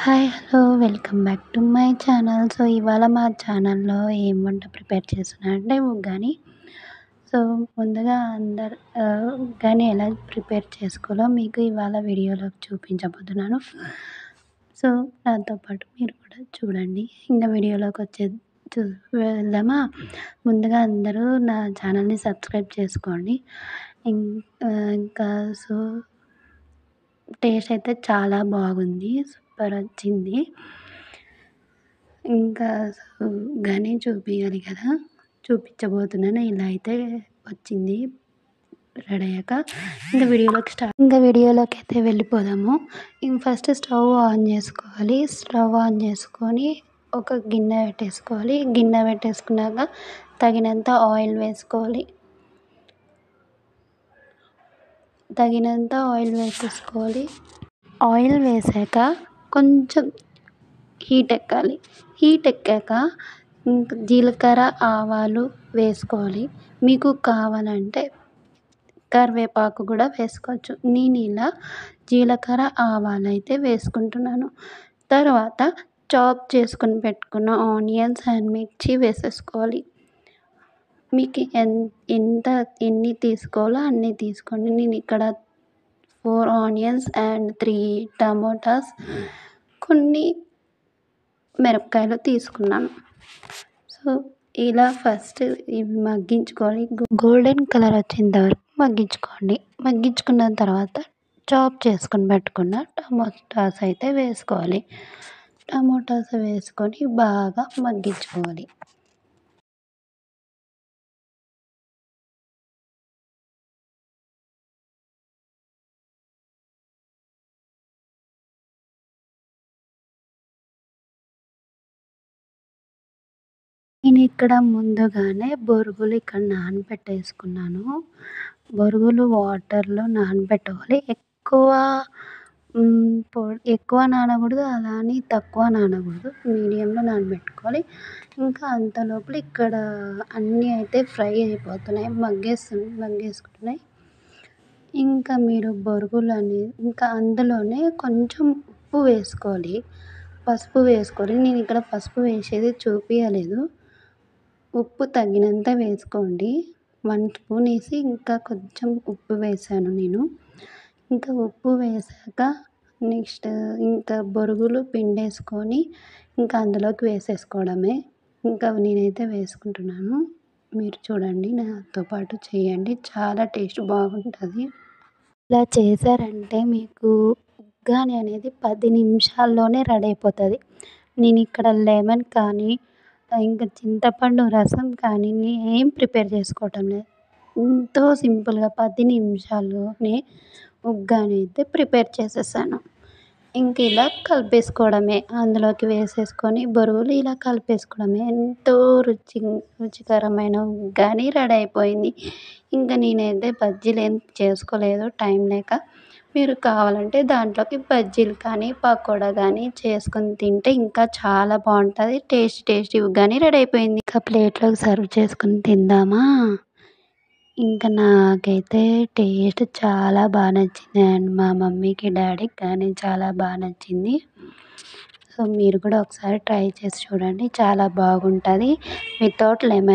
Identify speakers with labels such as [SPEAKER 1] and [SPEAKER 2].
[SPEAKER 1] Hi! Hello! Welcome back to my channel. So, ఇవాళ మా ఛానల్‌లో ఏం వంట ప్రిపేర్ చేస్తున్నా అంటే ఉగ్గాని. సో, ముందుగా ఉగ్గాని ఎలా ప్రిపేర్ చేసుకోవాలో మీకు ఇవాళ వీడియోలో చూపించబోతున్నాను. సో, నాతో పాటు మీరు కూడా చూడండి. ఇంక వీడియోలోకి చూ వెళ్దామా? ముందుగా అందరూ నా ఛానల్‌ని సబ్స్క్రైబ్ చేసుకోండి. ఇం ఇంకా సో టేస్ట్ అయితే చాలా బాగుంది. సూపర్ వచ్చింది. ఇంకా ఉగ్గాని చూపియాలి కదా! చూపించబోతున్నాను. ఇలా అయితే వచ్చింది రెడీ అయ్యాక. ఇంక వీడియోలోకి అయితే వెళ్ళిపోదాము. ఫస్ట్ స్టవ్ ఆన్ చేసుకోవాలి. స్టవ్ ఆన్ చేసుకొని ఒక గిన్నె పెట్టేసుకోవాలి. గిన్నె పెట్టేసుకున్నాక తగినంత ఆయిల్ వేసుకోవాలి. ఆయిల్ వేసాక కొంచెం హీట్ ఎక్కాలి. హీట్ ఎక్కాక జీలకర్ర, ఆవాలు వేసుకోవాలి. మీకు కావాలంటే కరివేపాకు కూడా వేసుకోవచ్చు. నేను ఇలా జీలకర్ర, ఆవాలు అయితే వేసుకుంటున్నాను. తర్వాత చాప్ చేసుకొని పెట్టుకున్న ఆనియన్స్ అండ్ మిర్చి వేసేసుకోవాలి. మీకు ఎన్ని తీసుకోవాలో అన్నీ తీసుకోండి. నేను ఇక్కడ 4 ఆనియన్స్ అండ్ 3 టమోటాస్, కొన్ని మిరపకాయలు తీసుకున్నాను. సో, ఇలా ఫస్ట్ ఇవి మగ్గించుకోవాలి. గోల్డెన్ కలర్ వచ్చేంత వరకు మగ్గించుకోండి. మగ్గించుకున్న తర్వాత చాప్ చేసుకొని పెట్టుకున్న టమోటాస్ అయితే వేసుకోవాలి. టమోటాస్ వేసుకొని బాగా మగ్గించుకోవాలి. నేను ఇక్కడ ముందుగానే బొరుగులు ఇక్కడ నానబెట్టేసుకున్నాను. బొరుగులు వాటర్‌లో నానబెట్టుకోవాలి. ఎక్కువ నానకూడదు, అలా అని తక్కువ నానకూడదు. మీడియంలో నానబెట్టుకోవాలి. ఇంకా అంతలోపల ఇక్కడ అన్నీ అయితే ఫ్రై అయిపోతున్నాయి. మగ్గేసుకుంటున్నాయి. ఇంకా మీరు ఇంకా అందులోనే కొంచెం ఉప్పు వేసుకోవాలి. పసుపు వేసుకోవాలి. నేను ఇక్కడ పసుపు వేసేది చూపియలేదు. ఉప్పు తగినంత వేసుకోండి. 1 స్పూన్ వేసి ఇంకా కొంచెం ఉప్పు వేసాను నేను. ఇంకా ఉప్పు వేసాక నెక్స్ట్ ఇంకా బొరుగులు పిండేసుకొని ఇంకా అందులోకి వేసేసుకోవడమే. ఇంకా నేనైతే వేసుకుంటున్నాను. మీరు చూడండి, నాతో పాటు చేయండి. చాలా టేస్ట్ బాగుంటుంది. ఇలా చేశారంటే మీకు ఉగ్గాని అనేది 10 నిమిషాల్లోనే రెడీ అయిపోతుంది. నేను ఇక్కడ లెమన్ కానీ ఇంకా చింతపండు రసం కానీ ఏం ప్రిపేర్ చేసుకోవటం లేదు. ఎంతో సింపుల్‌గా 10 నిమిషాల్లోనే ఉగ్గాని అయితే ప్రిపేర్ చేసేసాను. ఇంక ఇలా కలిపేసుకోవడమే. అందులోకి వేసేసుకొని బొరుగులు ఇలా కలిపేసుకోవడమే. ఎంతో రుచికరమైన ఉగ్గాని రెడీ అయిపోయింది. ఇంకా నేనైతే బజ్జీలేం చేసుకోలేదు టైం లేక. మీరు కావాలంటే దాంట్లోకి బజ్జీలు కానీ, పకోడా కానీ చేసుకొని తింటే ఇంకా చాలా బాగుంటుంది. టేస్టీ ఉగ్గాని రెడీ అయిపోయింది. ఇంకా ప్లేట్లోకి సర్వ్ చేసుకొని తిందామా? ఇంకా నాకైతే టేస్ట్ చాలా బాగా నచ్చింది. అండ్ మా మమ్మీకి, డాడీకి కానీ చాలా బాగా నచ్చింది. సో, మీరు కూడా ఒకసారి ట్రై చేసి చూడండి. చాలా బాగుంటుంది వితౌట్ లెమన్.